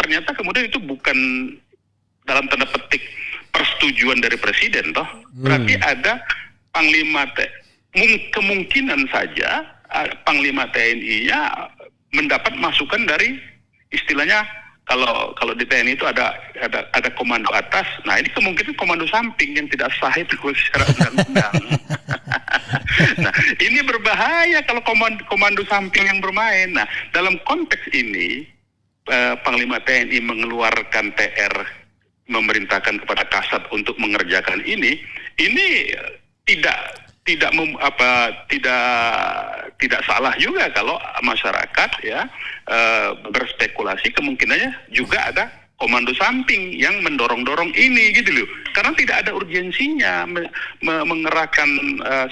ternyata kemudian itu bukan dalam tanda petik persetujuan dari presiden toh. Berarti ada Panglima kemungkinan saja Panglima TNI-nya mendapat masukan dari istilahnya kalau di TNI itu ada komando atas. Nah, ini kemungkinan komando samping yang tidak sah itu secara undang-undang. Nah, ini berbahaya kalau komando samping yang bermain. Nah, dalam konteks ini Panglima TNI mengeluarkan TR memerintahkan kepada Kasat untuk mengerjakan ini tidak salah juga kalau masyarakat ya berspekulasi kemungkinannya juga ada komando samping yang mendorong-dorong ini gitu loh. Karena tidak ada urgensinya mengerahkan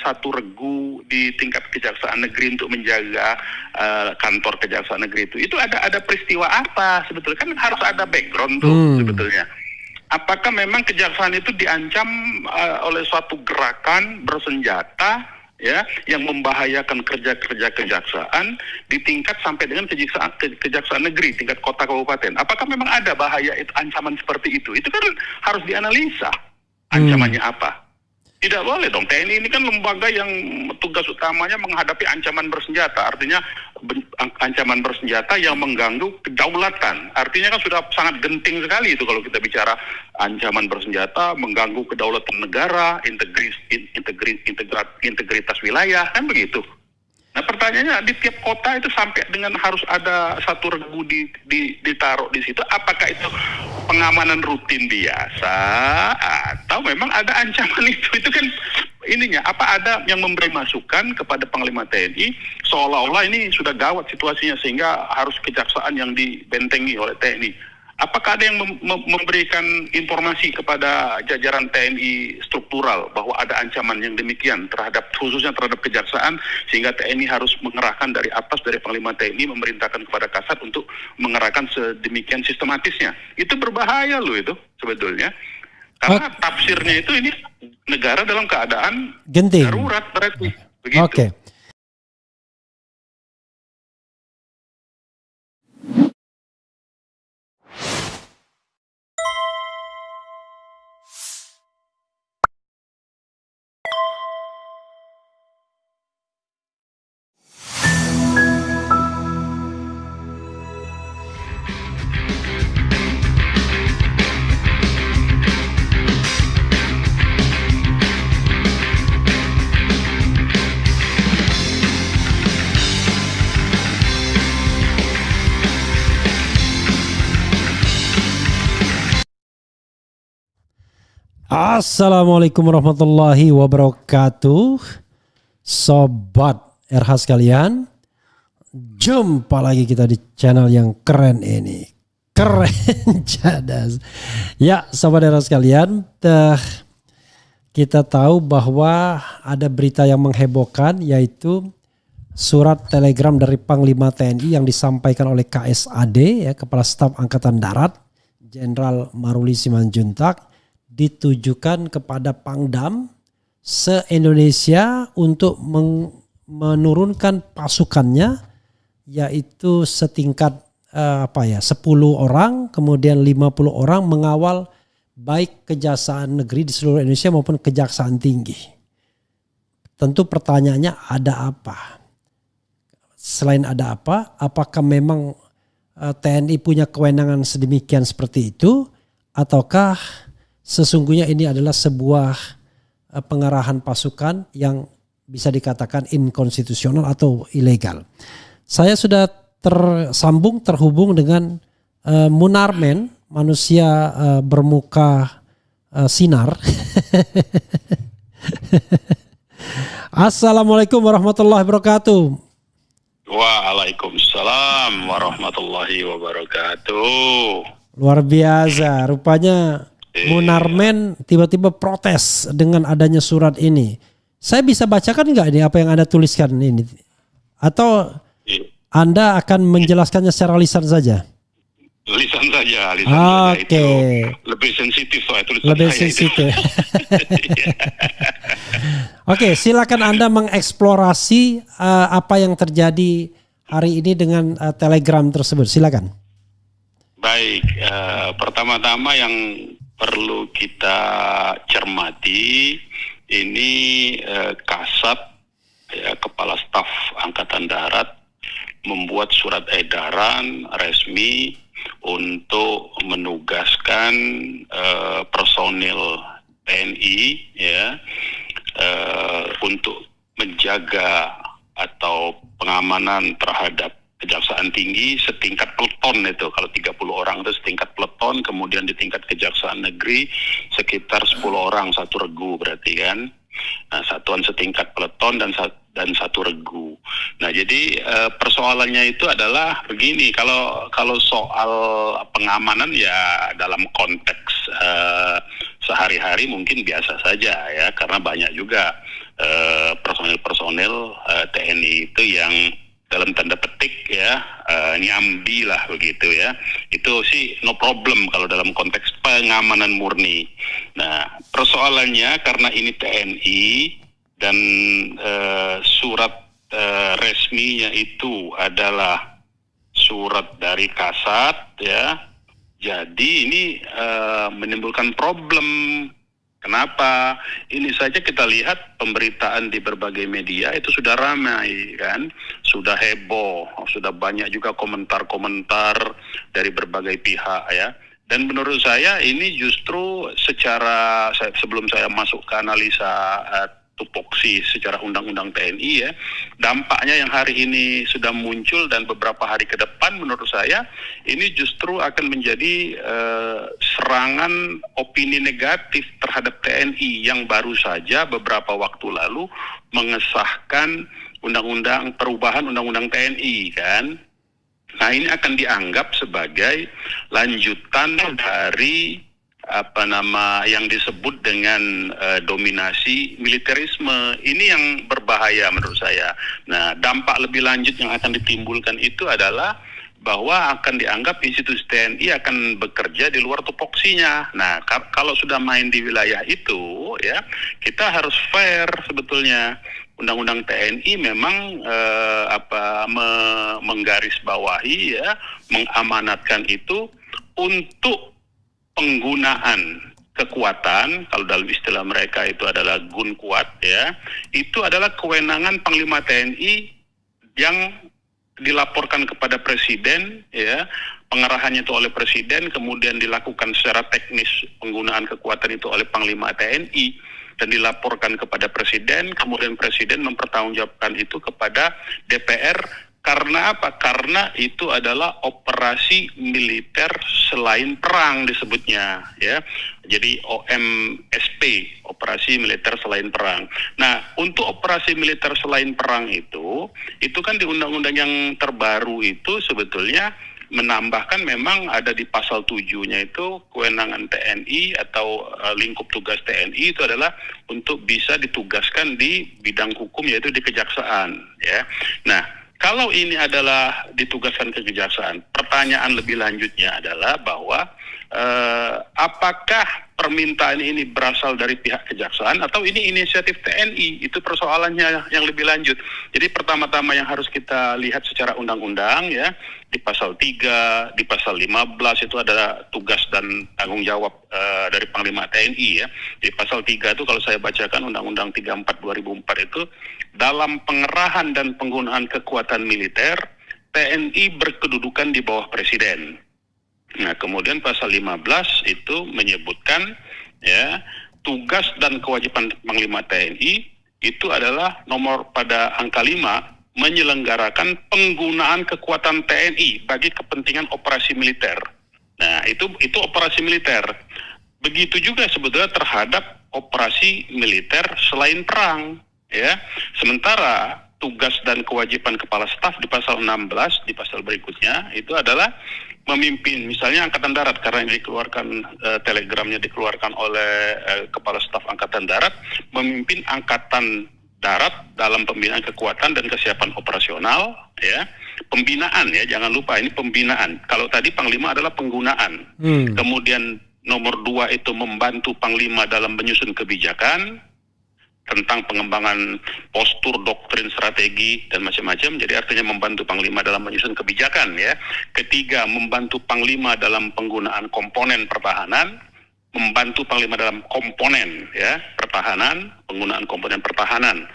satu regu di tingkat Kejaksaan Negeri untuk menjaga kantor Kejaksaan Negeri itu. Itu ada peristiwa apa sebetulnya, kan harus ada background tuh sebetulnya. Apakah memang kejaksaan itu diancam oleh suatu gerakan bersenjata ya yang membahayakan kerja-kerja kejaksaan di tingkat sampai dengan kejaksaan negeri, tingkat kota kabupaten. Apakah memang ada bahaya itu, ancaman seperti itu? Itu kan harus dianalisa ancamannya apa. Tidak boleh dong, TNI ini kan lembaga yang tugas utamanya menghadapi ancaman bersenjata. Artinya ancaman bersenjata yang mengganggu kedaulatan. Artinya kan sudah sangat genting sekali itu kalau kita bicara ancaman bersenjata, mengganggu kedaulatan negara, integritas wilayah, kan begitu. Nah, pertanyaannya di tiap kota itu sampai dengan harus ada satu regu ditaruh di situ. Apakah itu pengamanan rutin biasa atau memang ada ancaman itu? Itu kan ininya, apa ada yang memberi masukan kepada Panglima TNI seolah-olah ini sudah gawat situasinya sehingga harus kejaksaan yang dibentengi oleh TNI? Apakah ada yang memberikan informasi kepada jajaran TNI struktural bahwa ada ancaman yang demikian khususnya terhadap kejaksaan sehingga TNI harus mengerahkan dari atas, dari Panglima TNI memerintahkan kepada Kasat untuk mengerahkan sedemikian sistematisnya? Itu berbahaya loh itu sebetulnya. Karena tafsirnya itu ini negara dalam keadaan genting, darurat berarti. Begitu. Oke. Assalamualaikum warahmatullahi wabarakatuh, sobat RH sekalian. Jumpa lagi kita di channel yang keren ini, keren cadas. Ya, sobat RH sekalian, kita tahu bahwa ada berita yang menghebohkan, yaitu surat telegram dari Panglima TNI yang disampaikan oleh KSAD, ya, Kepala Staf Angkatan Darat Jenderal Maruli Simanjuntak, ditujukan kepada Pangdam se-Indonesia untuk menurunkan pasukannya, yaitu setingkat 10 orang, kemudian 50 orang mengawal baik kejaksaan negeri di seluruh Indonesia maupun kejaksaan tinggi. Tentu pertanyaannya, ada apa? Selain ada apa, apakah memang TNI punya kewenangan sedemikian seperti itu, ataukah sesungguhnya ini adalah sebuah pengarahan pasukan yang bisa dikatakan inkonstitusional atau ilegal? Saya sudah terhubung dengan Munarman, manusia bermuka sinar. Assalamualaikum warahmatullahi wabarakatuh. Waalaikumsalam warahmatullahi wabarakatuh. Luar biasa, rupanya Munarman tiba-tiba protes dengan adanya surat ini. Saya bisa bacakan nggak ini apa yang Anda tuliskan ini? Atau Anda akan menjelaskannya secara lisan saja? Lisan saja, lisan saja. Itu lebih sensitif soalnya tulisan lebih saya sensitif. Oke, silakan Anda mengeksplorasi apa yang terjadi hari ini dengan telegram tersebut. Silakan. Baik, pertama-tama yang perlu kita cermati ini Kasat, ya, Kepala Staf Angkatan Darat membuat surat edaran resmi untuk menugaskan personil TNI, ya, untuk menjaga atau pengamanan terhadap Kejaksaan Tinggi setingkat peleton itu. Kalau 30 orang itu setingkat peleton, kemudian di tingkat Kejaksaan Negeri sekitar 10 orang satu regu berarti kan. Nah, satuan setingkat peleton dan satu regu. Nah, jadi persoalannya itu adalah begini, kalau soal pengamanan ya dalam konteks sehari-hari mungkin biasa saja ya, karena banyak juga personil-personil TNI itu yang dalam tanda petik ya nyambi lah begitu ya. Itu sih no problem kalau dalam konteks pengamanan murni. Nah, persoalannya karena ini TNI dan surat resminya itu adalah surat dari Kasat ya. Jadi ini menimbulkan problem. Kenapa? Ini saja kita lihat pemberitaan di berbagai media itu sudah ramai kan, sudah heboh, sudah banyak juga komentar-komentar dari berbagai pihak ya. Dan menurut saya ini justru sebelum saya masuk ke analisa tupoksi secara undang-undang TNI ya, dampaknya yang hari ini sudah muncul dan beberapa hari ke depan menurut saya ini justru akan menjadi serangan opini negatif terhadap TNI yang baru saja beberapa waktu lalu mengesahkan perubahan undang-undang TNI kan. Nah, ini akan dianggap sebagai lanjutan dari yang disebut dengan dominasi militerisme. Ini yang berbahaya menurut saya. Nah, dampak lebih lanjut yang akan ditimbulkan itu adalah bahwa akan dianggap institusi TNI akan bekerja di luar tupoksinya. Nah, kalau sudah main di wilayah itu ya, kita harus fair sebetulnya. Undang-undang TNI memang menggarisbawahi ya, mengamanatkan itu untuk penggunaan kekuatan, kalau dalam istilah mereka itu adalah gun kuat ya, itu adalah kewenangan Panglima TNI yang dilaporkan kepada Presiden ya, pengarahannya itu oleh Presiden, kemudian dilakukan secara teknis penggunaan kekuatan itu oleh Panglima TNI dan dilaporkan kepada Presiden, kemudian Presiden mempertanggungjawabkan itu kepada DPR. Karena apa? Karena itu adalah operasi militer selain perang disebutnya ya. Jadi OMSP, operasi militer selain perang. Nah, untuk operasi militer selain perang itu kan di undang-undang yang terbaru itu sebetulnya menambahkan memang ada di pasal 7-nya itu kewenangan TNI atau lingkup tugas TNI itu adalah untuk bisa ditugaskan di bidang hukum yaitu di kejaksaan ya. Nah, kalau ini adalah ditugaskan ke kejaksaan, pertanyaan lebih lanjutnya adalah bahwa apakah permintaan ini berasal dari pihak kejaksaan atau ini inisiatif TNI? Itu persoalannya yang lebih lanjut. Jadi pertama-tama yang harus kita lihat secara undang-undang ya, di pasal 3, di pasal 15 itu ada tugas dan tanggung jawab dari Panglima TNI ya. Di pasal 3 itu kalau saya bacakan Undang-Undang 34 2004 itu, dalam pengerahan dan penggunaan kekuatan militer, TNI berkedudukan di bawah Presiden. Nah, kemudian pasal 15 itu menyebutkan ya, tugas dan kewajiban Panglima TNI itu adalah nomor pada angka 5, menyelenggarakan penggunaan kekuatan TNI bagi kepentingan operasi militer. Nah, itu operasi militer. Begitu juga sebetulnya terhadap operasi militer selain perang, ya. Sementara tugas dan kewajiban kepala staf di pasal 16 di pasal berikutnya itu adalah memimpin, misalnya Angkatan Darat, karena yang dikeluarkan telegramnya dikeluarkan oleh Kepala Staf Angkatan Darat, memimpin Angkatan Darat dalam pembinaan kekuatan dan kesiapan operasional, ya, pembinaan ya, jangan lupa ini pembinaan. Kalau tadi Panglima adalah penggunaan, kemudian nomor 2 itu membantu Panglima dalam menyusun kebijakan, tentang pengembangan postur, doktrin, strategi dan macam-macam. Jadi artinya membantu Panglima dalam menyusun kebijakan ya. Ketiga, membantu Panglima dalam penggunaan komponen pertahanan, membantu Panglima dalam komponen ya pertahanan, penggunaan komponen pertahanan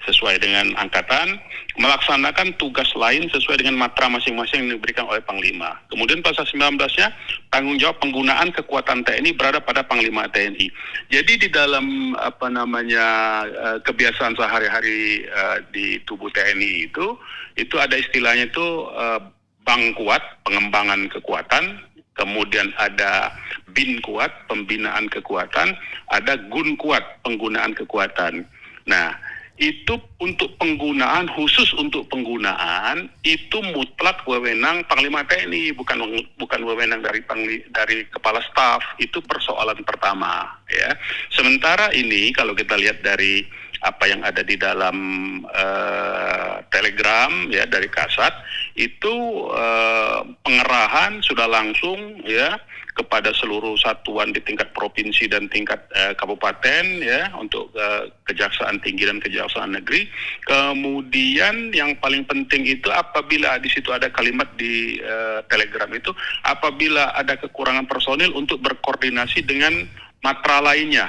sesuai dengan angkatan, melaksanakan tugas lain sesuai dengan matra masing-masing yang diberikan oleh Panglima. Kemudian pasal 19-nya, tanggung jawab penggunaan kekuatan TNI berada pada Panglima TNI. Jadi di dalam kebiasaan sehari-hari di tubuh TNI itu ada istilahnya itu Bang Kuat, pengembangan kekuatan, kemudian ada Bin Kuat, pembinaan kekuatan, ada Gun Kuat, penggunaan kekuatan. Nah, itu untuk penggunaan, khusus untuk penggunaan itu mutlak wewenang Panglima TNI, bukan wewenang dari kepala staf. Itu persoalan pertama ya. Sementara ini kalau kita lihat dari apa yang ada di dalam telegram ya dari Kasat itu pengerahan sudah langsung ya kepada seluruh satuan di tingkat provinsi dan tingkat kabupaten ya untuk Kejaksaan Tinggi dan Kejaksaan Negeri. Kemudian yang paling penting itu apabila di situ ada kalimat di telegram itu, apabila ada kekurangan personil untuk berkoordinasi dengan matra lainnya.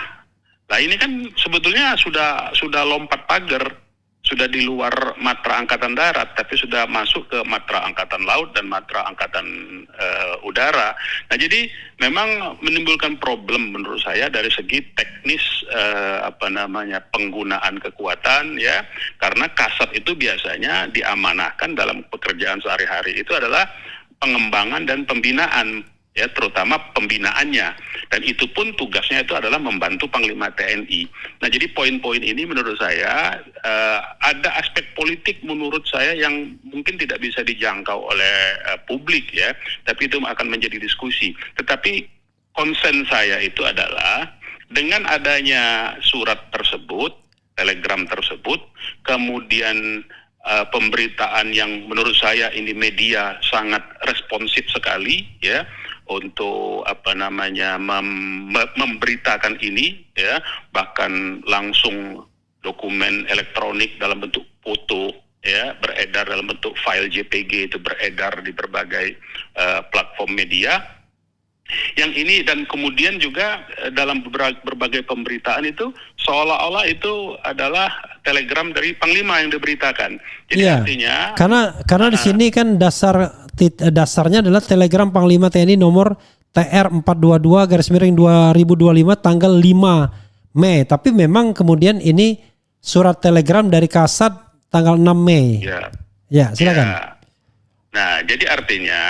Nah ini kan sebetulnya sudah lompat pagar, sudah di luar matra Angkatan Darat, tapi sudah masuk ke matra Angkatan Laut dan matra Angkatan Udara. Nah jadi memang menimbulkan problem menurut saya dari segi teknis penggunaan kekuatan ya, karena Kasat itu biasanya diamanahkan dalam pekerjaan sehari-hari itu adalah pengembangan dan pembinaan ya, terutama pembinaannya, dan itu pun tugasnya itu adalah membantu Panglima TNI. Nah jadi poin-poin ini menurut saya ada aspek politik menurut saya yang mungkin tidak bisa dijangkau oleh publik ya, tapi itu akan menjadi diskusi. Tetapi konsen saya itu adalah dengan adanya surat tersebut, telegram tersebut, kemudian pemberitaan yang menurut saya ini media sangat responsif sekali ya untuk memberitakan ini ya, bahkan langsung dokumen elektronik dalam bentuk foto ya beredar dalam bentuk file JPG itu beredar di berbagai platform media yang ini, dan kemudian juga dalam berbagai pemberitaan itu seolah-olah itu adalah telegram dari Panglima yang diberitakan. Jadi artinya karena di sini kan dasarnya adalah telegram Panglima TNI nomor TR 422/2025 tanggal 5 Mei. Tapi memang kemudian ini surat telegram dari Kasat tanggal 6 Mei. Ya, silakan. Ya. Nah, jadi artinya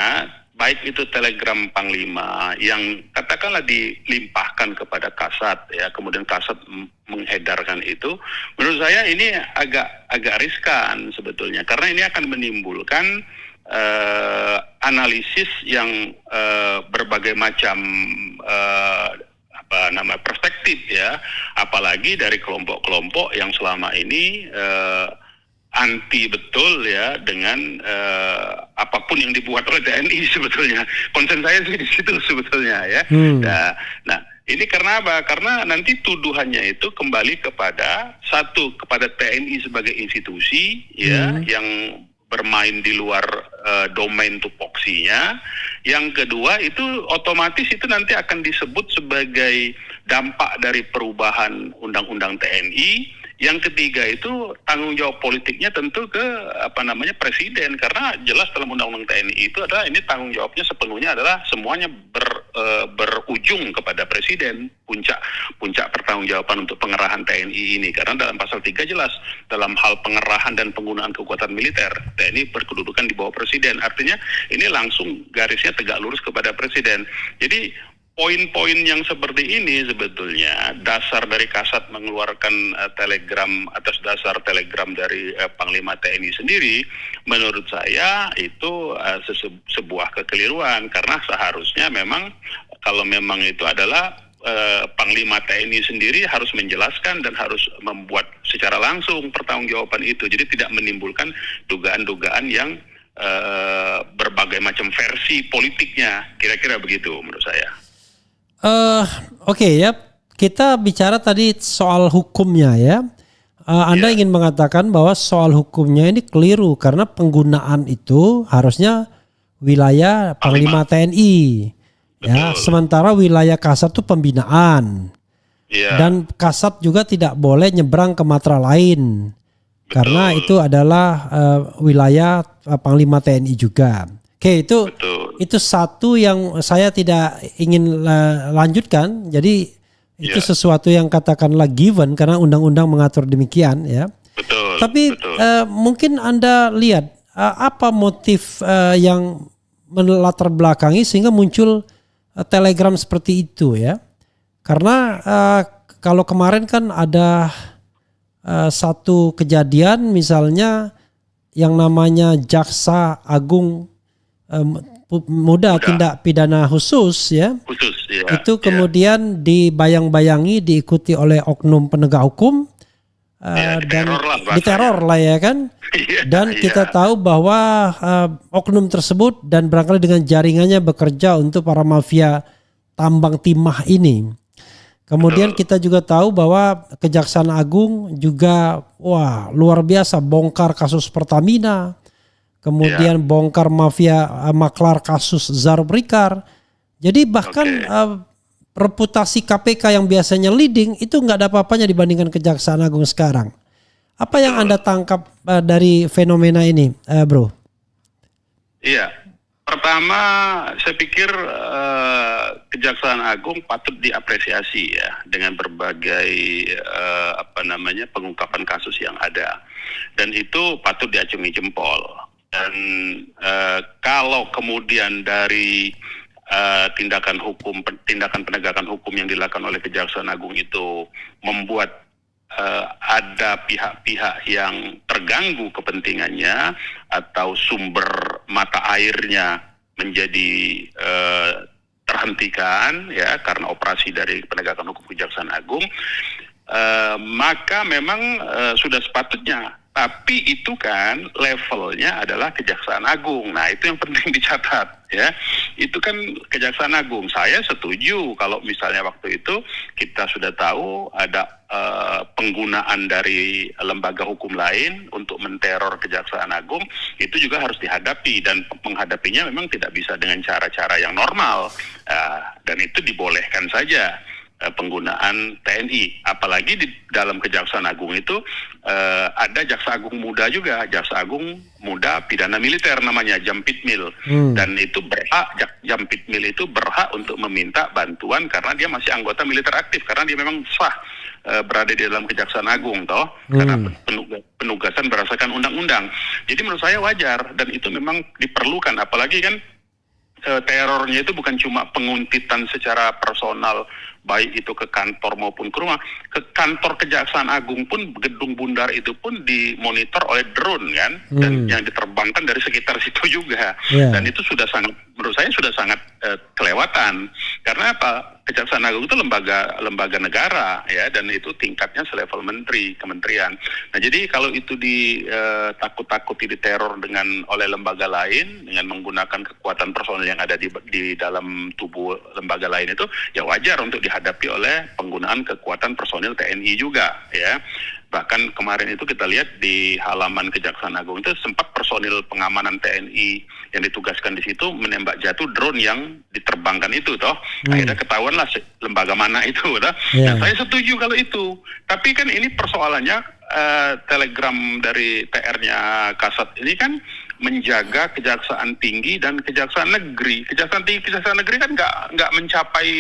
baik itu telegram Panglima yang katakanlah dilimpahkan kepada Kasat ya, kemudian Kasat mengedarkan itu, menurut saya ini agak riskan sebetulnya, karena ini akan menimbulkan analisis yang berbagai macam perspektif ya, apalagi dari kelompok-kelompok yang selama ini anti betul ya dengan apapun yang dibuat oleh TNI sebetulnya. Konsen saya sih di situ sebetulnya ya. Nah, ini karena apa? Karena nanti tuduhannya itu kembali kepada kepada TNI sebagai institusi ya yang bermain di luar domain tupoksinya. Yang kedua itu otomatis itu nanti akan disebut sebagai dampak dari perubahan undang-undang TNI. Yang ketiga itu tanggung jawab politiknya tentu ke Presiden, karena jelas dalam undang-undang TNI itu adalah ini tanggung jawabnya sepenuhnya adalah semuanya berujung kepada Presiden, puncak pertanggungjawaban untuk pengerahan TNI ini, karena dalam pasal 3 jelas dalam hal pengerahan dan penggunaan kekuatan militer TNI berkedudukan di bawah Presiden, artinya ini langsung garisnya tegak lurus kepada Presiden. Jadi poin-poin yang seperti ini sebetulnya dasar dari Kasat mengeluarkan telegram atas dasar telegram dari Panglima TNI sendiri, menurut saya itu sebuah kekeliruan, karena seharusnya memang kalau memang itu adalah Panglima TNI sendiri harus menjelaskan dan harus membuat secara langsung pertanggungjawaban itu, jadi tidak menimbulkan dugaan-dugaan yang berbagai macam versi politiknya, kira-kira begitu menurut saya. Oke ya, kita bicara tadi soal hukumnya ya. Anda ingin mengatakan bahwa soal hukumnya ini keliru karena penggunaan itu harusnya wilayah Panglima TNI. Ya, sementara wilayah Kasat itu pembinaan. Dan Kasat juga tidak boleh nyebrang ke matra lain. Karena itu adalah wilayah Panglima TNI juga. Oke, itu satu yang saya tidak ingin lanjutkan. Jadi itu sesuatu yang katakanlah given karena undang-undang mengatur demikian ya. Tapi mungkin Anda lihat apa motif yang melatar belakangi sehingga muncul telegram seperti itu ya. Karena kalau kemarin kan ada satu kejadian misalnya yang namanya Jaksa Agung Muda Tindak Pidana Khusus ya. Itu kemudian dibayang-bayangi diikuti oleh oknum penegak hukum dan diteror lah ya kan. Dan kita tahu bahwa oknum tersebut dan barangkali dengan jaringannya bekerja untuk para mafia tambang timah ini. Kemudian kita juga tahu bahwa Kejaksaan Agung juga luar biasa bongkar kasus Pertamina. Kemudian bongkar mafia maklar kasus Zaro Brikar. Jadi bahkan reputasi KPK yang biasanya leading itu nggak ada apa-apanya dibandingkan Kejaksaan Agung sekarang. Apa yang Anda tangkap dari fenomena ini, Bro? Iya, pertama saya pikir Kejaksaan Agung patut diapresiasi ya dengan berbagai pengungkapan kasus yang ada, dan itu patut diacungi jempol. Dan kalau kemudian dari tindakan penegakan hukum yang dilakukan oleh Kejaksaan Agung itu membuat ada pihak-pihak yang terganggu kepentingannya atau sumber mata airnya menjadi terhentikan ya karena operasi dari penegakan hukum Kejaksaan Agung, maka memang sudah sepatutnya. Tapi itu kan levelnya adalah Kejaksaan Agung. Nah, itu yang penting dicatat ya. Itu kan Kejaksaan Agung. Saya setuju kalau misalnya waktu itu kita sudah tahu ada penggunaan dari lembaga hukum lain untuk menteror Kejaksaan Agung, itu juga harus dihadapi, dan menghadapinya memang tidak bisa dengan cara-cara yang normal. Dan itu dibolehkan saja penggunaan TNI, apalagi di dalam Kejaksaan Agung itu ada Jaksa Agung Muda juga, Jaksa Agung Muda Pidana Militer namanya, Jampitmil. Dan itu berhak, Jampitmil itu berhak untuk meminta bantuan karena dia masih anggota militer aktif, karena dia memang sah berada di dalam Kejaksaan Agung toh, karena penugasan berdasarkan undang-undang. Jadi menurut saya wajar, dan itu memang diperlukan, apalagi kan terornya itu bukan cuma penguntitan secara personal, baik itu ke kantor maupun ke rumah. Ke kantor Kejaksaan Agung pun, gedung bundar itu pun dimonitor oleh drone kan, dan yang diterbangkan dari sekitar situ juga. Dan itu sudah sangat, menurut saya sudah sangat kelewatan. Karena apa? Kejaksaan Agung itu lembaga negara ya, dan itu tingkatnya selevel menteri, kementerian. Nah, jadi kalau itu ditakut-takuti diteror oleh lembaga lain dengan menggunakan kekuatan personel yang ada di dalam tubuh lembaga lain, itu ya wajar untuk dihadapi oleh penggunaan kekuatan personil TNI juga ya. Bahkan kemarin itu kita lihat di halaman Kejaksaan Agung itu sempat personil pengamanan TNI yang ditugaskan di situ menembak jatuh drone yang diterbangkan itu toh. Akhirnya ketahuan lah lembaga mana itu toh. Nah, saya setuju kalau itu. Tapi kan ini persoalannya telegram dari TR-nya Kasat ini kan menjaga Kejaksaan Tinggi dan Kejaksaan Negeri. Kejaksaan Tinggi, Kejaksaan Negeri kan nggak mencapai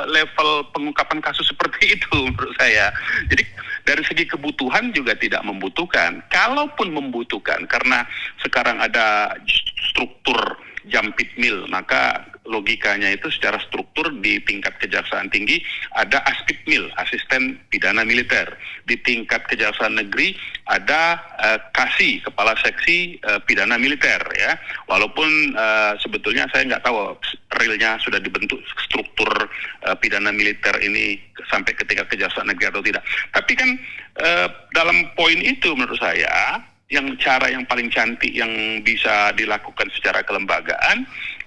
level pengungkapan kasus seperti itu menurut saya. Jadi dari segi kebutuhan juga tidak membutuhkan. Kalaupun membutuhkan, karena sekarang ada struktur Jampitmil, maka logikanya itu secara struktur di tingkat Kejaksaan Tinggi ada Aspitmil, Asisten Pidana Militer. Di tingkat Kejaksaan Negeri ada Kasih, Kepala Seksi Pidana Militer ya. Walaupun sebetulnya saya nggak tahu realnya sudah dibentuk struktur pidana militer ini sampai ke tingkat Kejaksaan Negeri atau tidak. Tapi kan dalam poin itu menurut saya, cara yang paling cantik yang bisa dilakukan secara kelembagaan,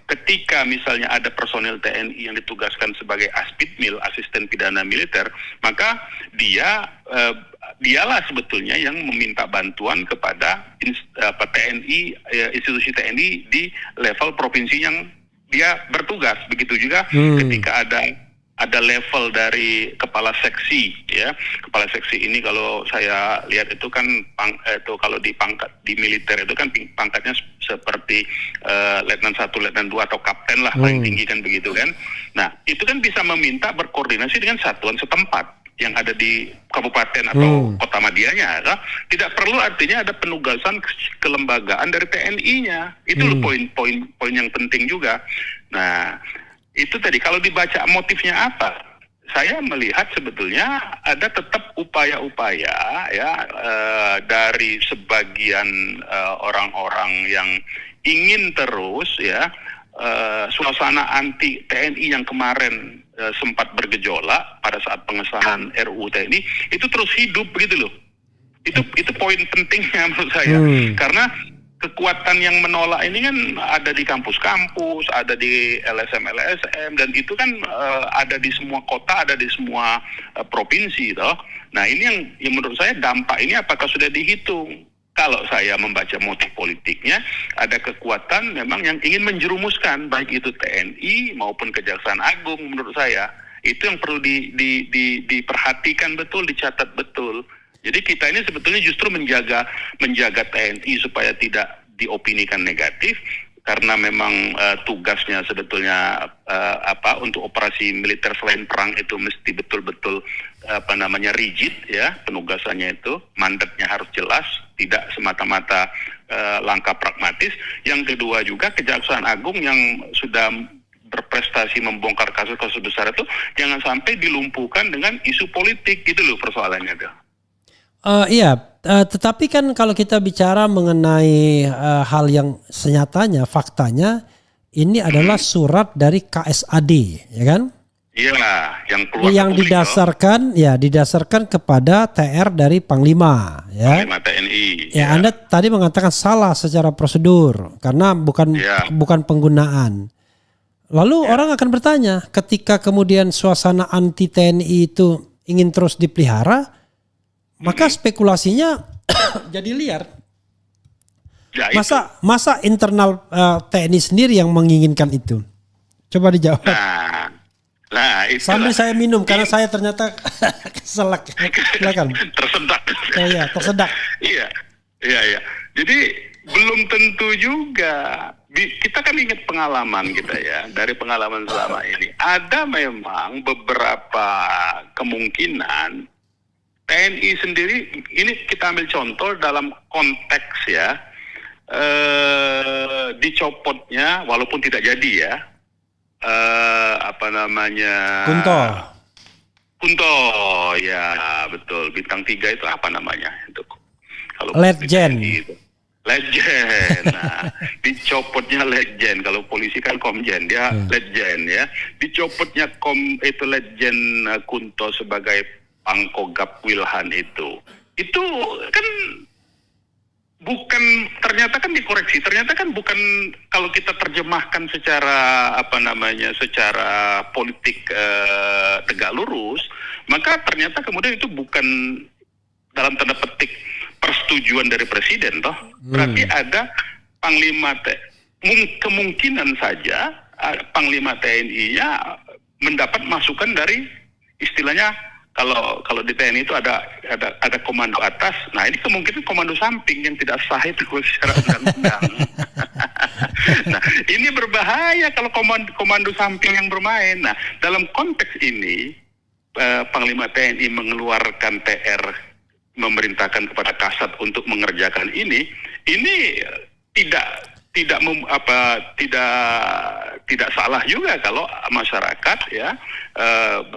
ketika misalnya ada personil TNI yang ditugaskan sebagai aspidmil, asisten pidana militer, maka dialah sebetulnya yang meminta bantuan kepada TNI, institusi TNI di level provinsi yang dia bertugas. Begitu juga ketika ada level dari kepala seksi, ya. Kepala seksi ini kalau saya lihat itu kan itu kalau di pangkat di militer itu kan pangkatnya seperti letnan 1, letnan 2 atau kapten lah, paling tinggi kan begitu kan. Nah, itu kan bisa meminta berkoordinasi dengan satuan setempat yang ada di kabupaten atau kota medianya, ya. Tidak perlu artinya ada penugasan kelembagaan dari TNI-nya. Itu loh poin yang penting juga. Nah, itu tadi kalau dibaca motifnya apa, saya melihat sebetulnya ada tetap upaya-upaya ya dari sebagian orang-orang yang ingin terus ya suasana anti TNI yang kemarin sempat bergejolak pada saat pengesahan RUU TNI itu terus hidup begitu loh. Itu poin pentingnya menurut saya. Karena kekuatan yang menolak ini kan ada di kampus-kampus, ada di LSM, dan itu kan ada di semua kota, ada di semua provinsi, toh. Nah, ini yang menurut saya dampak ini apakah sudah dihitung? Kalau saya membaca motif politiknya, ada kekuatan memang yang ingin menjerumuskan, baik itu TNI maupun Kejaksaan Agung menurut saya. Itu yang perlu diperhatikan betul, dicatat betul. Jadi kita ini sebetulnya justru menjaga TNI supaya tidak diopinikan negatif, karena memang tugasnya sebetulnya untuk operasi militer selain perang itu mesti betul-betul rigid ya, penugasannya itu mandatnya harus jelas, tidak semata-mata langkah pragmatis. Yang kedua juga Kejaksaan Agung yang sudah berprestasi membongkar kasus-kasus besar itu jangan sampai dilumpuhkan dengan isu politik, gitu loh persoalannya tuh. Tetapi kan kalau kita bicara mengenai hal yang senyatanya, faktanya ini adalah surat dari KSAD, ya kan? Iya, yang keluar yang didasarkan kepada TR dari Panglima, ya. Panglima TNI. Ya, Anda tadi mengatakan salah secara prosedur karena bukan penggunaan. Lalu orang akan bertanya, ketika kemudian suasana anti TNI itu ingin terus dipelihara, maka spekulasinya jadi liar. Ya, masa internal TNI sendiri yang menginginkan itu? Coba dijawab. Nah, sambil saya minum karena saya ternyata keselak. Silakan. Tersedak. Iya, tersedak. Iya. Jadi belum tentu juga. Kita kan ingat pengalaman kita ya, dari pengalaman selama ini. Ada memang beberapa kemungkinan TNI sendiri, ini kita ambil contoh dalam konteks ya, dicopotnya walaupun tidak jadi ya, Kunto ya, betul, bintang 3 itu apa namanya itu kalau Legend. Nah, dicopotnya Legend, kalau polisi kan Komjen, dia Legend ya, dicopotnya Legend Kunto sebagai Pangkogap Wilhan itu kan bukan, ternyata kan dikoreksi, ternyata kan bukan, kalau kita terjemahkan secara secara politik tegak lurus, maka ternyata kemudian itu bukan dalam tanda petik persetujuan dari presiden toh. Berarti ada Panglima kemungkinan saja Panglima TNI-nya mendapat masukan dari istilahnya, kalau di TNI itu ada komando atas. Nah, ini kemungkinan komando samping yang tidak sah itu secara undang-undang. Nah, ini berbahaya kalau komando samping yang bermain. Nah, dalam konteks ini Panglima TNI mengeluarkan TR, memerintahkan kepada Kasat untuk mengerjakan ini tidak salah juga kalau masyarakat ya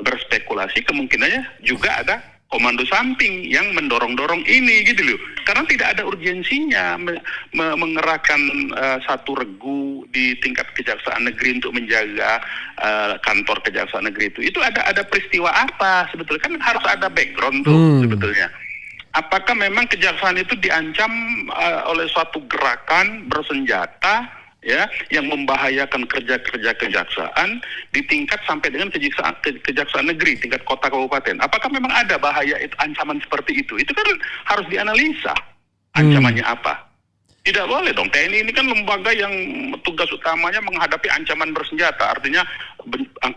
berspekulasi kemungkinannya juga ada komando samping yang mendorong-dorong ini, gitu loh. Karena tidak ada urgensinya mengerahkan satu regu di tingkat Kejaksaan Negeri untuk menjaga kantor Kejaksaan Negeri itu. Itu ada peristiwa apa sebetulnya, kan harus ada background tuh sebetulnya. Apakah memang kejaksaan itu diancam oleh suatu gerakan bersenjata ya yang membahayakan kerja-kerja kejaksaan di tingkat sampai dengan kejaksaan negeri, tingkat kota kabupaten. Apakah memang ada bahaya itu, ancaman seperti itu? Itu kan harus dianalisa ancamannya apa. Tidak boleh dong. TNI ini kan lembaga yang tugas utamanya menghadapi ancaman bersenjata. Artinya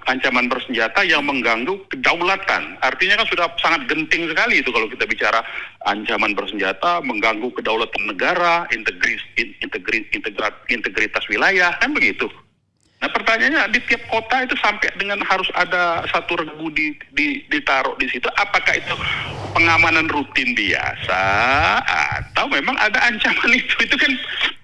ancaman bersenjata yang mengganggu kedaulatan. Artinya kan sudah sangat genting sekali itu kalau kita bicara ancaman bersenjata, mengganggu kedaulatan negara, integritas wilayah, kan begitu. Nah pertanyaannya di tiap kota itu sampai dengan harus ada satu regu ditaruh di situ. Apakah itu pengamanan rutin biasa atau memang ada ancaman itu? Itu kan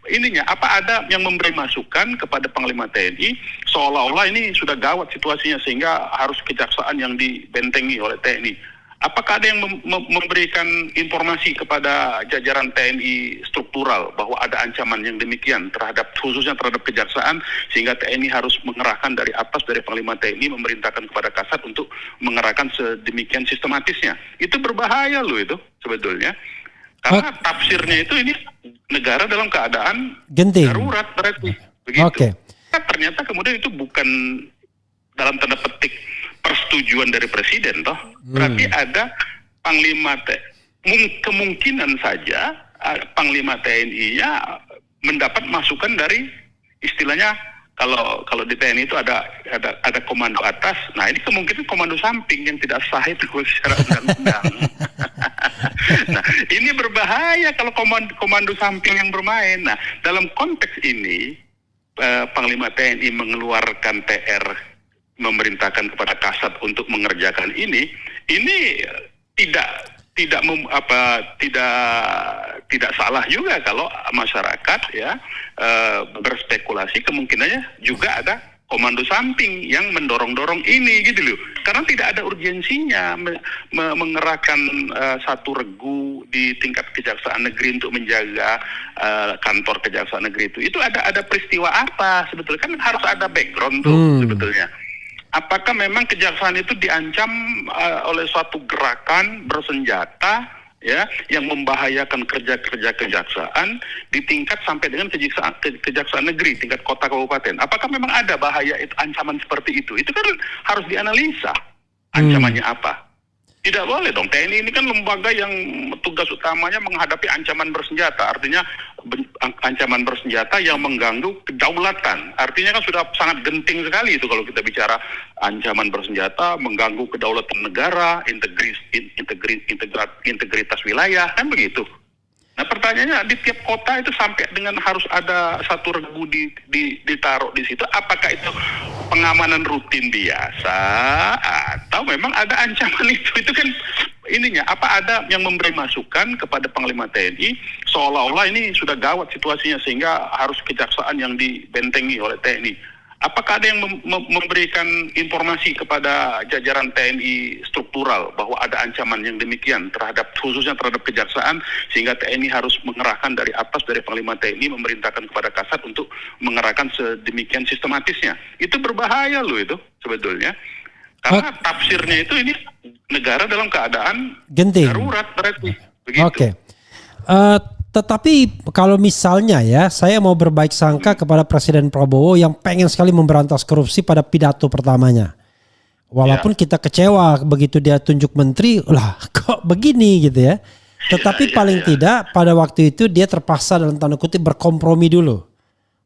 ininya. Apa ada yang memberi masukan kepada Panglima TNI seolah-olah ini sudah gawat situasinya sehingga harus kejaksaan yang dibentengi oleh TNI? Apakah ada yang memberikan informasi kepada jajaran TNI struktural bahwa ada ancaman yang demikian khususnya terhadap kejaksaan sehingga TNI harus mengerahkan dari atas, dari Panglima TNI memerintahkan kepada Kasat untuk mengerahkan sedemikian sistematisnya? Itu berbahaya loh itu sebetulnya. Karena tafsirnya itu ini negara dalam keadaan genting, darurat berarti begitu. Okay. Ternyata kemudian itu bukan dalam tanda petik persetujuan dari presiden toh. Berarti ada Panglima kemungkinan saja Panglima TNI-nya mendapat masukan dari istilahnya kalau di TNI itu ada komando atas. Nah, ini kemungkinan komando samping yang tidak sah itu secara undang-undang. Nah, ini berbahaya kalau komando samping yang bermain. Nah, dalam konteks ini Panglima TNI mengeluarkan PR memerintahkan kepada Kasat untuk mengerjakan ini tidak salah juga kalau masyarakat ya berspekulasi kemungkinannya juga ada komando samping yang mendorong-dorong ini gitu loh. Karena tidak ada urgensinya mengerahkan satu regu di tingkat kejaksaan negeri untuk menjaga kantor kejaksaan negeri itu. Itu ada peristiwa apa sebetulnya? Kan harus ada background tuh sebetulnya. Apakah memang kejaksaan itu diancam oleh suatu gerakan bersenjata ya yang membahayakan kerja-kerja kejaksaan di tingkat sampai dengan kejaksaan negeri, tingkat kota kabupaten? Apakah memang ada bahaya itu, ancaman seperti itu? Itu kan harus dianalisa ancamannya apa. Tidak boleh dong. TNI ini kan lembaga yang tugas utamanya menghadapi ancaman bersenjata. Artinya ancaman bersenjata yang mengganggu kedaulatan. Artinya kan sudah sangat genting sekali itu kalau kita bicara ancaman bersenjata, mengganggu kedaulatan negara, integritas wilayah, kan begitu. Nah pertanyaannya di tiap kota itu sampai dengan harus ada satu regu ditaruh di situ. Apakah itu pengamanan rutin biasa atau memang ada ancaman itu? Itu kan ininya. Apa ada yang memberi masukan kepada Panglima TNI seolah-olah ini sudah gawat situasinya sehingga harus kejaksaan yang dibentengi oleh TNI? Apakah ada yang memberikan informasi kepada jajaran TNI struktural bahwa ada ancaman yang demikian khususnya terhadap kejaksaan sehingga TNI harus mengerahkan dari atas, dari Panglima TNI memerintahkan kepada Kasat untuk mengerahkan sedemikian sistematisnya? Itu berbahaya loh itu sebetulnya. Karena tafsirnya itu ini negara dalam keadaan genting, darurat berarti begitu. Oke. Tetapi kalau misalnya ya, saya mau berbaik sangka kepada Presiden Prabowo yang pengen sekali memberantas korupsi pada pidato pertamanya. Walaupun kita kecewa begitu dia tunjuk menteri, lah kok begini gitu ya. Tetapi paling tidak pada waktu itu dia terpaksa dalam tanda kutip berkompromi dulu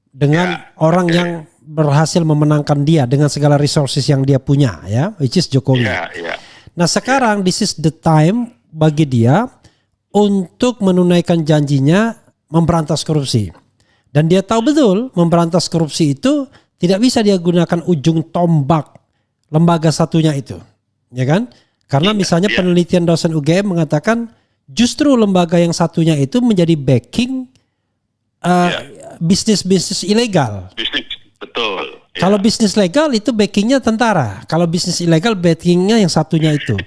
dengan orang yang berhasil memenangkan dia dengan segala resources yang dia punya ya, which is Jokowi. Nah sekarang this is the time bagi dia untuk menunaikan janjinya memberantas korupsi. Dan dia tahu betul memberantas korupsi itu tidak bisa dia gunakan ujung tombak lembaga satunya itu. Ya kan? Karena misalnya penelitian dosen UGM mengatakan justru lembaga yang satunya itu menjadi backing bisnis-bisnis ilegal. Betul. Kalau bisnis legal itu backingnya tentara. Kalau bisnis ilegal backingnya yang satunya itu.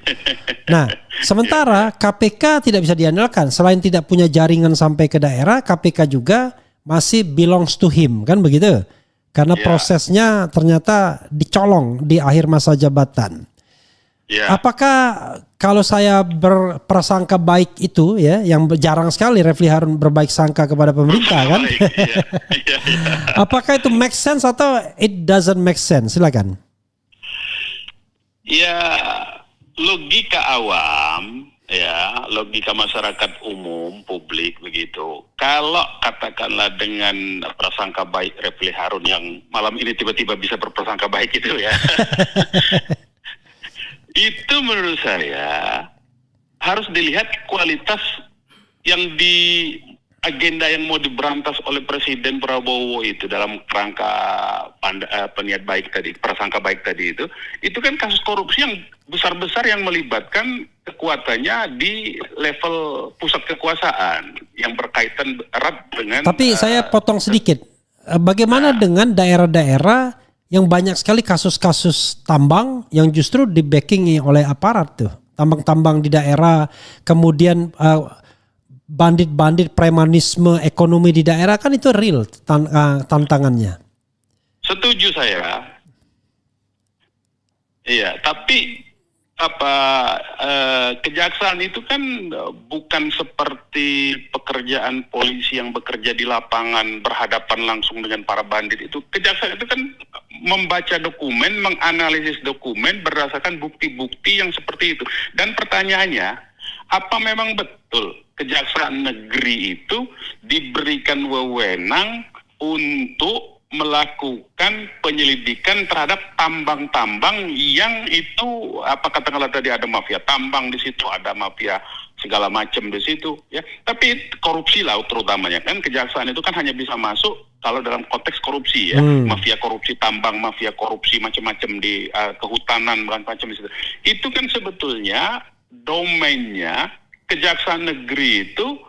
Nah, sementara KPK tidak bisa diandalkan. Selain tidak punya jaringan sampai ke daerah, KPK juga masih belongs to him, kan begitu? Karena prosesnya ternyata dicolong di akhir masa jabatan. Ya. Apakah kalau saya berprasangka baik itu ya, yang jarang sekali Refli Harun berbaik sangka kepada pemerintah kan? Iya. Apakah itu make sense atau it doesn't make sense? Silakan. Ya, logika awam, ya, logika masyarakat umum, publik begitu. Kalau katakanlah dengan prasangka baik Refli Harun yang malam ini tiba-tiba bisa berprasangka baik itu ya. Itu menurut saya harus dilihat kualitas yang di agenda yang mau diberantas oleh Presiden Prabowo itu dalam kerangka peniat baik tadi, prasangka baik tadi itu kan kasus korupsi yang besar-besar yang melibatkan kekuatannya di level pusat kekuasaan yang berkaitan erat dengan. Tapi saya potong sedikit. Bagaimana dengan daerah-daerah yang banyak sekali kasus-kasus tambang yang justru di-backingi oleh aparat tuh. Tambang-tambang di daerah, kemudian bandit-bandit premanisme ekonomi di daerah, kan itu real tantangannya. Setuju saya. Iya, tapi kejaksaan itu kan bukan seperti pekerjaan polisi yang bekerja di lapangan berhadapan langsung dengan para bandit itu. Kejaksaan itu kan membaca dokumen, menganalisis dokumen berdasarkan bukti-bukti yang seperti itu. Dan pertanyaannya, apa memang betul Kejaksaan Negeri itu diberikan wewenang untuk melakukan penyelidikan terhadap tambang-tambang yang itu katakanlah tadi ada mafia tambang di situ, ada mafia segala macam di situ ya. Tapi korupsi lah terutamanya kan, kejaksaan itu kan hanya bisa masuk kalau dalam konteks korupsi ya. Mafia korupsi tambang, mafia korupsi macam-macam di kehutanan macam-macam di situ. Itu kan sebetulnya domainnya Kejaksaan Negeri itu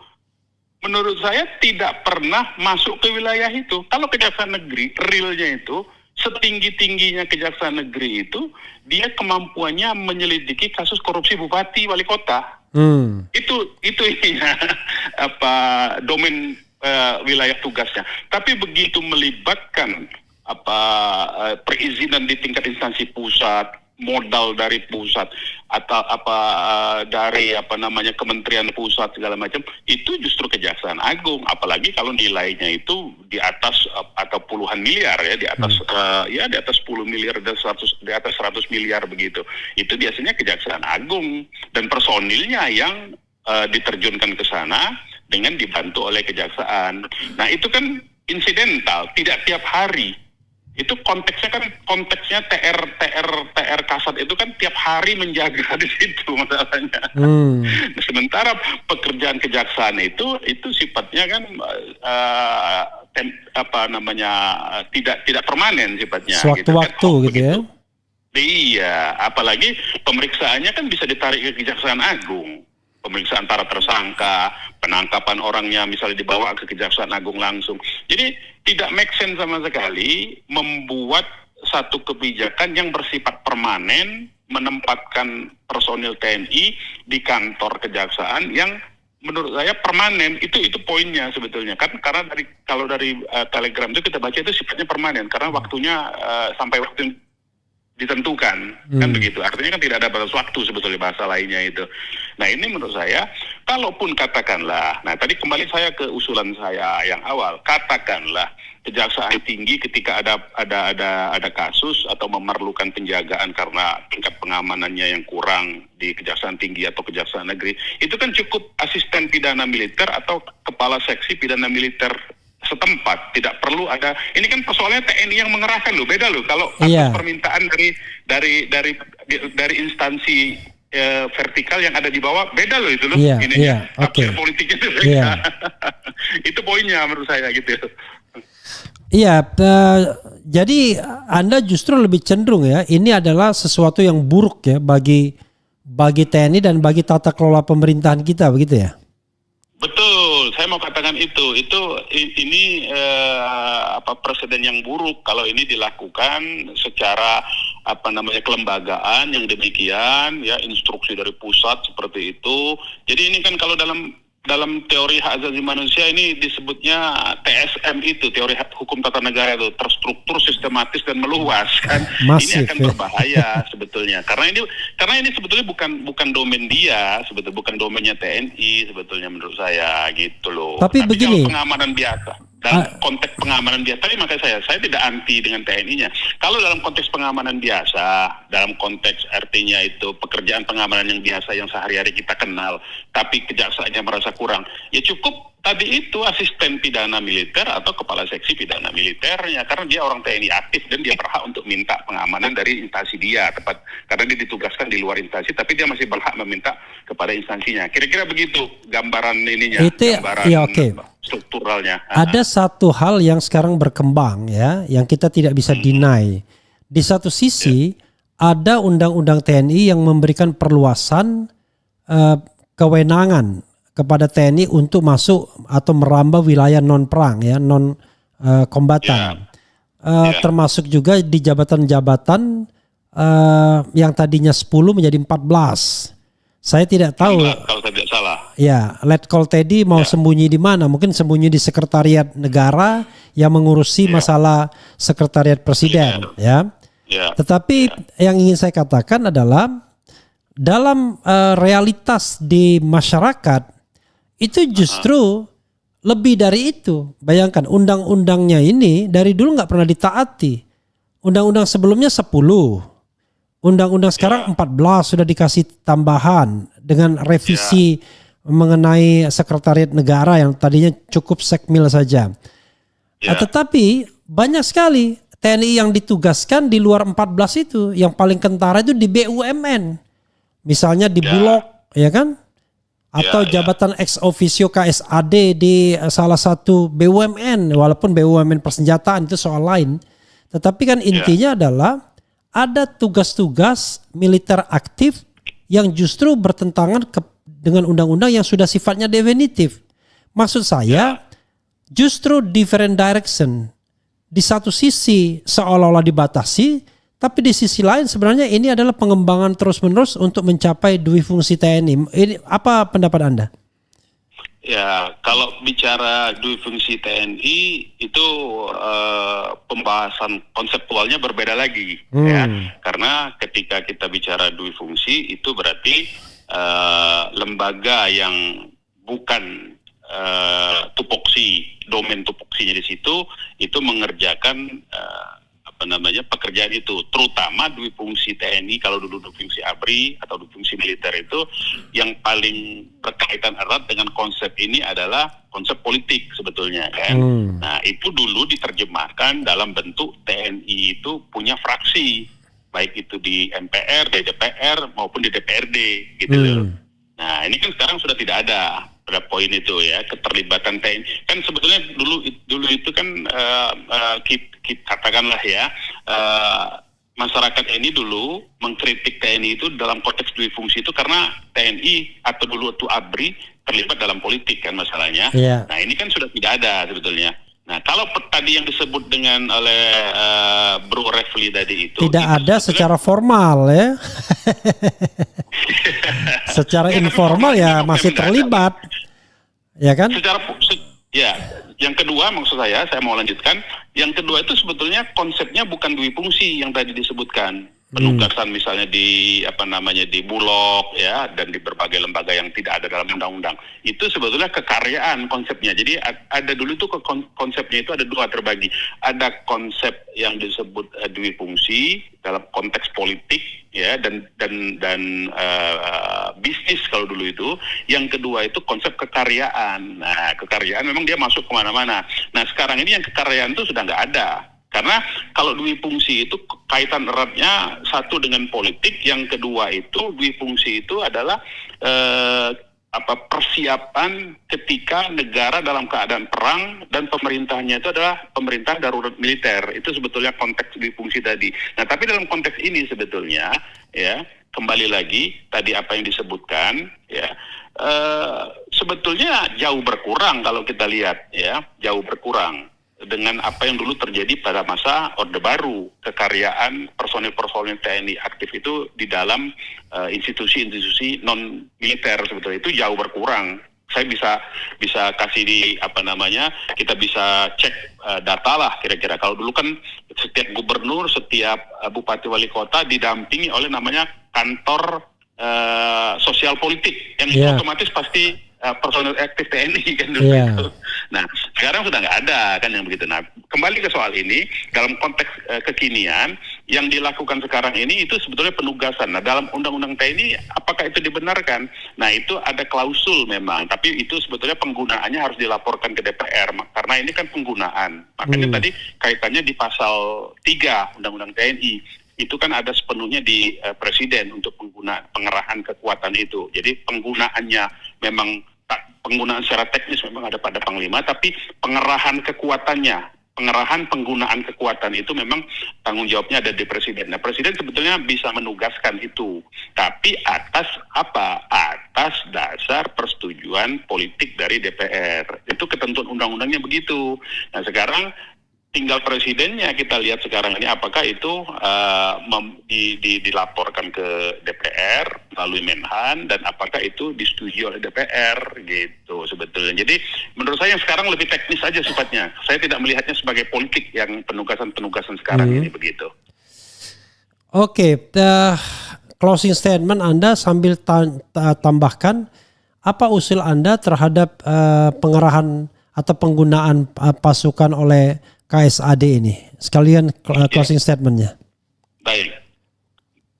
menurut saya tidak pernah masuk ke wilayah itu. Kalau Kejaksaan Negeri, realnya itu, setinggi-tingginya Kejaksaan Negeri itu, dia kemampuannya menyelidiki kasus korupsi bupati, wali kota. Itu ininya, domain wilayah tugasnya. Tapi begitu melibatkan perizinan di tingkat instansi pusat, modal dari pusat atau dari kementerian pusat segala macam, itu justru Kejaksaan Agung, apalagi kalau nilainya itu di atas atau puluhan miliar ya, di atas di atas 10 miliar dan 100, di atas 100 miliar begitu. Itu biasanya Kejaksaan Agung dan personilnya yang diterjunkan ke sana dengan dibantu oleh kejaksaan. Nah, itu kan insidental, tidak tiap hari. Itu konteksnya TR Kasat itu kan tiap hari menjaga di situ masalahnya. Sementara pekerjaan kejaksaan itu sifatnya kan tidak permanen sifatnya. Sewaktu-waktu gitu ya. Iya, apalagi pemeriksaannya kan bisa ditarik ke Kejaksaan Agung. Pemeriksaan para tersangka, penangkapan orangnya misalnya dibawa ke Kejaksaan Agung langsung. Jadi tidak make sense sama sekali membuat satu kebijakan yang bersifat permanen, menempatkan personil TNI di kantor kejaksaan yang menurut saya permanen. Itu poinnya sebetulnya kan, karena kalau dari telegram itu kita baca itu sifatnya permanen karena waktunya sampai waktu ditentukan kan begitu, artinya kan tidak ada batas waktu sebetulnya bahasa lainnya itu. Nah, ini menurut saya, kalaupun katakanlah, nah tadi kembali saya ke usulan saya yang awal, katakanlah Kejaksaan Tinggi ketika ada kasus atau memerlukan penjagaan karena tingkat pengamanannya yang kurang di Kejaksaan Tinggi atau Kejaksaan Negeri, itu kan cukup asisten pidana militer atau kepala seksi pidana militer setempat, tidak perlu ada. Ini kan persoalannya TNI yang mengerahkan loh, beda loh kalau permintaan dari instansi vertikal yang ada di bawah, beda loh itu loh. Tafsir politiknya itu itu poinnya menurut saya gitu. Iya, jadi Anda justru lebih cenderung ya, ini adalah sesuatu yang buruk ya bagi TNI dan bagi tata kelola pemerintahan kita, begitu ya? Betul, saya mau katakan ini presiden yang buruk kalau ini dilakukan secara kelembagaan yang demikian ya, instruksi dari pusat seperti itu. Jadi ini kan kalau dalam dalam teori hak asasi manusia ini disebutnya TSM itu, teori hukum tata negara itu, terstruktur, sistematis dan meluas kan. Masif, ini akan berbahaya sebetulnya. Karena ini sebetulnya bukan domain dia, sebetulnya bukan domainnya TNI sebetulnya menurut saya gitu loh. Tapi begini, kalau pengamanan biasa, dalam konteks pengamanan biasa, tapi makanya saya tidak anti dengan TNI-nya. Kalau dalam konteks pengamanan biasa, dalam konteks artinya itu pekerjaan pengamanan yang biasa yang sehari-hari kita kenal, tapi kejaksaannya merasa kurang, ya cukup tadi itu asisten pidana militer atau kepala seksi pidana militernya, karena dia orang TNI aktif dan dia berhak untuk minta pengamanan dari instansi dia, tepat karena dia ditugaskan di luar instansi, tapi dia masih berhak meminta kepada instansinya. Kira-kira begitu gambaran ininya, gambaran ya, okay, strukturalnya. Ada satu hal yang sekarang berkembang ya, yang kita tidak bisa deny. Di satu sisi ada undang-undang TNI yang memberikan perluasan kewenangan kepada TNI untuk masuk atau merambah wilayah non perang ya, non kombatan. Termasuk juga di jabatan-jabatan yang tadinya 10 menjadi 14. Saya tidak tahu. Kalau saya tidak salah. Ya, Letkol Teddy mau sembunyi di mana? Mungkin sembunyi di sekretariat negara yang mengurusi masalah sekretariat presiden, ya. Tetapi yang ingin saya katakan adalah dalam realitas di masyarakat itu justru lebih dari itu. Bayangkan undang-undangnya ini dari dulu nggak pernah ditaati. Undang-undang sebelumnya 10. Undang-undang sekarang 14 sudah dikasih tambahan dengan revisi mengenai sekretariat negara yang tadinya cukup sekmil saja. Tetapi banyak sekali TNI yang ditugaskan di luar 14 itu, yang paling kentara itu di BUMN. Misalnya di Bulog, ya kan? Atau jabatan ex officio KSAD di salah satu BUMN, walaupun BUMN persenjataan itu soal lain. Tetapi kan intinya adalah ada tugas-tugas militer aktif yang justru bertentangan dengan undang-undang yang sudah sifatnya definitif. Maksud saya justru different direction. Di satu sisi seolah-olah dibatasi, tapi di sisi lain sebenarnya ini adalah pengembangan terus-menerus untuk mencapai dui fungsi TNI. Ini apa pendapat Anda? Ya, kalau bicara dui fungsi TNI itu pembahasan konseptualnya berbeda lagi, ya. Karena ketika kita bicara dui fungsi itu berarti lembaga yang bukan tupoksi, domain tupoksinya di situ itu mengerjakan pekerjaan itu, terutama dui fungsi TNI. Kalau dulu dui fungsi ABRI atau dui fungsi militer itu yang paling berkaitan erat dengan konsep ini adalah konsep politik sebetulnya kan. Nah itu dulu diterjemahkan dalam bentuk TNI itu punya fraksi, baik itu di MPR, di DPR maupun di DPRD gitu loh. Nah ini kan sekarang sudah tidak ada pada poin itu ya, keterlibatan TNI. Kan sebetulnya dulu itu kan katakanlah ya, masyarakat ini dulu mengkritik TNI itu dalam konteks dui fungsi itu karena TNI atau dulu itu ABRI terlibat dalam politik kan masalahnya. Nah ini kan sudah tidak ada sebetulnya. Nah kalau tadi yang disebut dengan oleh Bro Refli tadi itu tidak ada secara formal ya. Secara informal ya masih terlibat, ya kan? Yang kedua maksud saya mau lanjutkan. Yang kedua itu sebetulnya konsepnya bukan dui fungsi yang tadi disebutkan. Penugasan misalnya di di Bulog ya, dan di berbagai lembaga yang tidak ada dalam undang-undang. Itu sebetulnya kekaryaan konsepnya. Jadi ada dulu itu konsepnya itu ada dua terbagi. Ada konsep yang disebut dui fungsi dalam konteks politik ya, dan bisnis kalau dulu itu. Yang kedua itu konsep kekaryaan. Nah kekaryaan memang dia masuk kemana-mana. Nah sekarang ini yang kekaryaan itu sudah nggak ada. Karena kalau dui fungsi itu kaitan eratnya satu dengan politik, yang kedua itu dui fungsi itu adalah persiapan ketika negara dalam keadaan perang dan pemerintahnya itu adalah pemerintah darurat militer. Itu sebetulnya konteks dui fungsi tadi. Nah, tapi dalam konteks ini sebetulnya ya, kembali lagi tadi apa yang disebutkan ya, sebetulnya jauh berkurang kalau kita lihat ya, jauh berkurang dengan apa yang dulu terjadi pada masa Orde Baru. Kekaryaan personil-personil TNI aktif itu di dalam institusi-institusi non militer sebetulnya itu jauh berkurang saya bisa kasih di apa namanya, kita bisa cek data lah kira-kira. Kalau dulu kan setiap gubernur, setiap bupati wali kota didampingi oleh namanya kantor sosial politik yang itu otomatis pasti personil aktif TNI kan dulu itu. Nah sekarang sudah nggak ada kan yang begitu. Nah kembali ke soal ini dalam konteks kekinian yang dilakukan sekarang ini itu sebetulnya penugasan. Nah dalam undang-undang TNI apakah itu dibenarkan? Nah itu ada klausul memang, tapi itu sebetulnya penggunaannya harus dilaporkan ke DPR karena ini kan penggunaan. Makanya tadi kaitannya di pasal 3 Undang-Undang TNI. Itu kan ada sepenuhnya di presiden untuk pengerahan kekuatan itu. Jadi penggunaannya memang penggunaan secara teknis memang ada pada Panglima, tapi pengerahan kekuatannya, penggunaan kekuatan itu memang tanggung jawabnya ada di presiden. Nah presiden sebetulnya bisa menugaskan itu, tapi atas apa? Atas dasar persetujuan politik dari DPR. Itu ketentuan undang-undangnya begitu. Nah sekarang tinggal presidennya kita lihat sekarang ini apakah itu dilaporkan ke DPR melalui Menhan dan apakah itu disetujui oleh DPR gitu sebetulnya. Jadi menurut saya yang sekarang lebih teknis aja sifatnya. Saya tidak melihatnya sebagai politik yang penugasan-penugasan sekarang ini begitu. Oke, closing statement Anda sambil tambahkan apa usul Anda terhadap pengerahan atau penggunaan pasukan oleh KSAD ini, sekalian closing statementnya. Baik,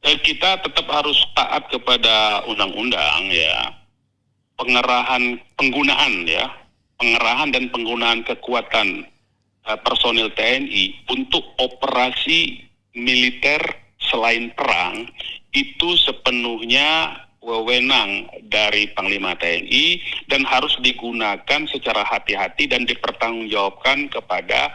kita tetap harus taat kepada undang-undang ya. Pengerahan dan penggunaan kekuatan personil TNI untuk operasi militer selain perang itu sepenuhnya wewenang dari Panglima TNI dan harus digunakan secara hati-hati dan dipertanggungjawabkan kepada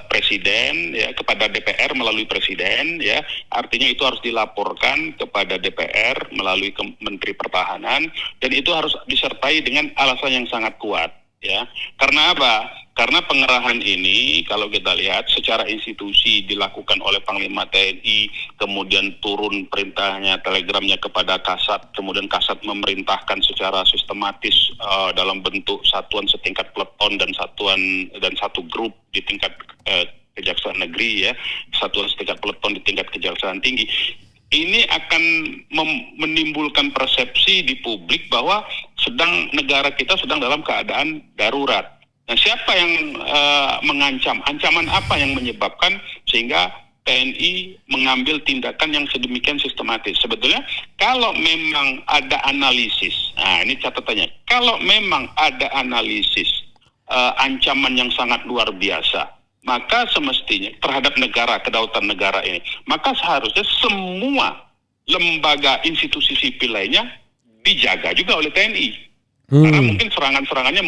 presiden ya, kepada DPR melalui presiden ya, artinya itu harus dilaporkan kepada DPR melalui Menteri Pertahanan dan itu harus disertai dengan alasan yang sangat kuat ya. Karena apa? Karena pengerahan ini kalau kita lihat secara institusi dilakukan oleh Panglima TNI, kemudian turun perintahnya, telegramnya kepada Kasat, kemudian Kasat memerintahkan secara sistematis dalam bentuk satuan setingkat peleton dan satu grup di tingkat Kejaksaan Negeri ya, satuan setingkat peleton di tingkat Kejaksaan Tinggi. Ini akan menimbulkan persepsi di publik bahwa negara kita sedang dalam keadaan darurat. Nah, siapa yang mengancam? Ancaman apa yang menyebabkan sehingga TNI mengambil tindakan yang sedemikian sistematis? Sebetulnya kalau memang ada analisis, nah ini catatannya, kalau memang ada analisis ancaman yang sangat luar biasa, maka semestinya terhadap negara, kedaulatan negara ini, maka seharusnya semua lembaga institusi sipil lainnya dijaga juga oleh TNI. Karena mungkin serangan-serangannya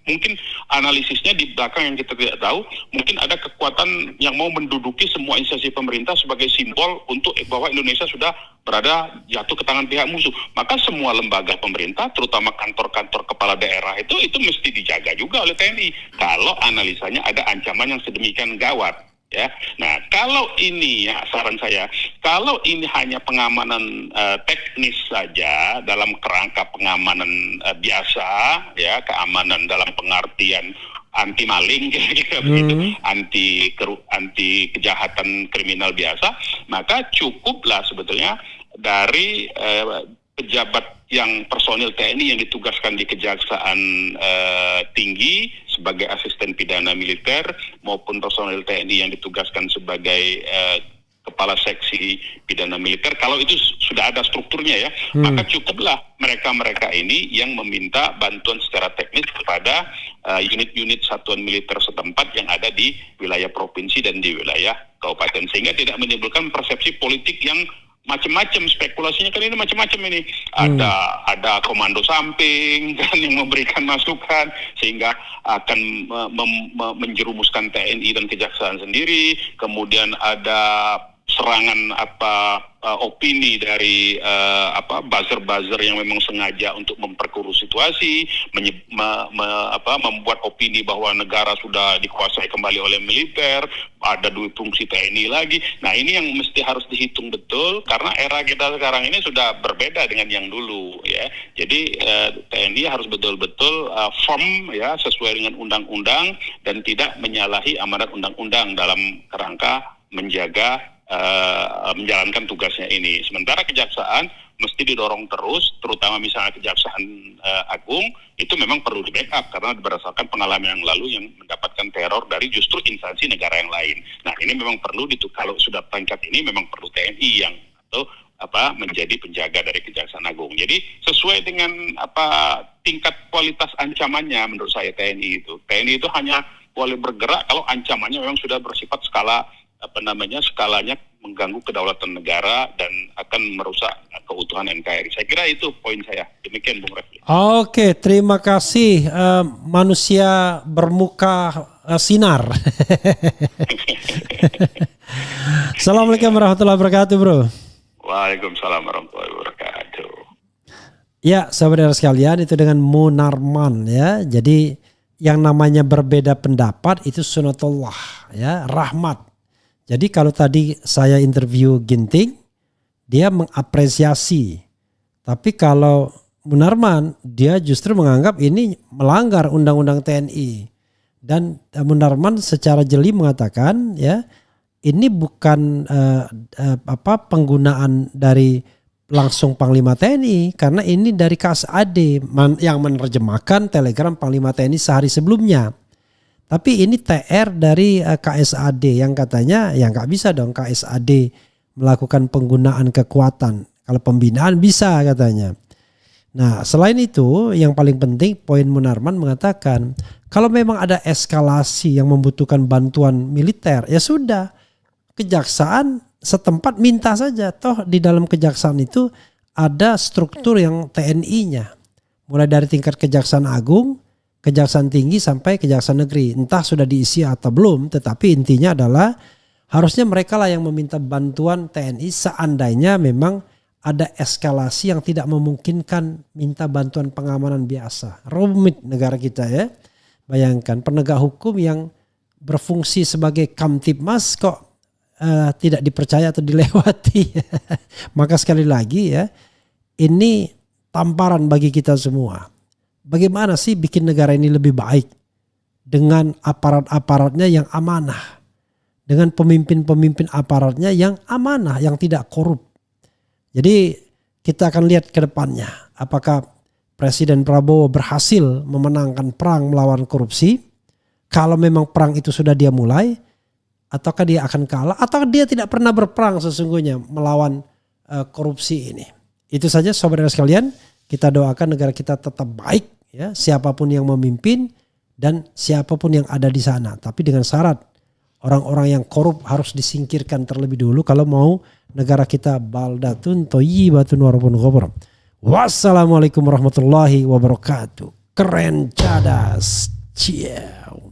mungkin analisisnya di belakang yang kita tidak tahu, mungkin ada kekuatan yang mau menduduki semua instansi pemerintah sebagai simbol untuk bahwa Indonesia sudah berada jatuh ke tangan pihak musuh. Maka semua lembaga pemerintah, terutama kantor-kantor kepala daerah itu mesti dijaga juga oleh TNI. Kalau analisanya ada ancaman yang sedemikian gawat. Ya, nah kalau ini ya saran saya, kalau ini hanya pengamanan teknis saja dalam kerangka pengamanan biasa, ya keamanan dalam pengertian anti maling, kira-kira begitu, anti kejahatan kriminal biasa, maka cukuplah sebetulnya dari pejabat yang personil TNI yang ditugaskan di Kejaksaan Tinggi sebagai asisten pidana militer maupun personil TNI yang ditugaskan sebagai kepala seksi pidana militer, kalau itu sudah ada strukturnya ya, maka cukuplah mereka-mereka ini yang meminta bantuan secara teknis kepada unit-unit satuan militer setempat yang ada di wilayah provinsi dan di wilayah kabupaten, sehingga tidak menimbulkan persepsi politik yang macam-macam. Spekulasinya kan ini macam-macam ini. Ada komando samping kan yang memberikan masukan sehingga akan menjerumuskan TNI dan kejaksaan sendiri. Kemudian ada serangan opini dari buzzer-buzzer yang memang sengaja untuk memperkeruh situasi, membuat opini bahwa negara sudah dikuasai kembali oleh militer, ada dua fungsi TNI lagi. Nah, ini yang mesti harus dihitung betul, karena era kita sekarang ini sudah berbeda dengan yang dulu, ya. Jadi TNI harus betul-betul firm, ya, sesuai dengan undang-undang dan tidak menyalahi amanat undang-undang dalam kerangka menjalankan tugasnya ini. Sementara kejaksaan mesti didorong terus, terutama misalnya Kejaksaan Agung itu memang perlu di backup karena berdasarkan pengalaman yang lalu yang mendapatkan teror dari justru instansi negara yang lain. Nah, ini memang perlu kalau sudah tingkat ini memang perlu TNI yang menjadi penjaga dari Kejaksaan Agung. Jadi sesuai dengan tingkat kualitas ancamannya menurut saya TNI itu. TNI itu hanya boleh bergerak kalau ancamannya memang sudah bersifat skalanya mengganggu kedaulatan negara dan akan merusak keutuhan NKRI. Saya kira itu poin saya. Demikian Bung Refli. Oke, terima kasih manusia bermuka sinar. Assalamualaikum warahmatullahi wabarakatuh, Bro. Waalaikumsalam warahmatullahi wabarakatuh. Ya, saudara sekalian, itu dengan Munarman, ya. Jadi yang namanya berbeda pendapat itu sunatullah, ya, rahmat. Jadi kalau tadi saya interview Ginting, dia mengapresiasi. Tapi kalau Munarman, dia justru menganggap ini melanggar undang-undang TNI. Dan Munarman secara jeli mengatakan, ya, ini bukan penggunaan dari langsung Panglima TNI, karena ini dari KSAD yang menerjemahkan telegram Panglima TNI sehari sebelumnya. Tapi ini TR dari KSAD yang katanya ya nggak bisa dong KSAD melakukan penggunaan kekuatan. Kalau pembinaan bisa katanya. Nah, selain itu yang paling penting poin Munarman mengatakan kalau memang ada eskalasi yang membutuhkan bantuan militer, ya sudah, kejaksaan setempat minta saja. Toh di dalam kejaksaan itu ada struktur yang TNI-nya. Mulai dari tingkat Kejaksaan Agung, Kejaksaan Tinggi sampai Kejaksaan Negeri. Entah sudah diisi atau belum, tetapi intinya adalah harusnya mereka lah yang meminta bantuan TNI seandainya memang ada eskalasi yang tidak memungkinkan minta bantuan pengamanan biasa. Rumit negara kita, ya. Bayangkan penegak hukum yang berfungsi sebagai Kamtibmas kok tidak dipercaya atau dilewati. Maka sekali lagi, ya, ini tamparan bagi kita semua. Bagaimana sih bikin negara ini lebih baik dengan aparat-aparatnya yang amanah, dengan pemimpin-pemimpin aparatnya yang amanah, yang tidak korup. Jadi kita akan lihat ke depannya apakah Presiden Prabowo berhasil memenangkan perang melawan korupsi. Kalau memang perang itu sudah dia mulai, ataukah dia akan kalah, atau dia tidak pernah berperang sesungguhnya melawan korupsi ini. Itu saja saudara sekalian. Kita doakan negara kita tetap baik, ya, siapapun yang memimpin dan siapapun yang ada di sana. Tapi dengan syarat orang-orang yang korup harus disingkirkan terlebih dulu kalau mau negara kita baldatun thayyibatun warabun ghafur. Wassalamualaikum warahmatullahi wabarakatuh. Keren cadas. Ciao.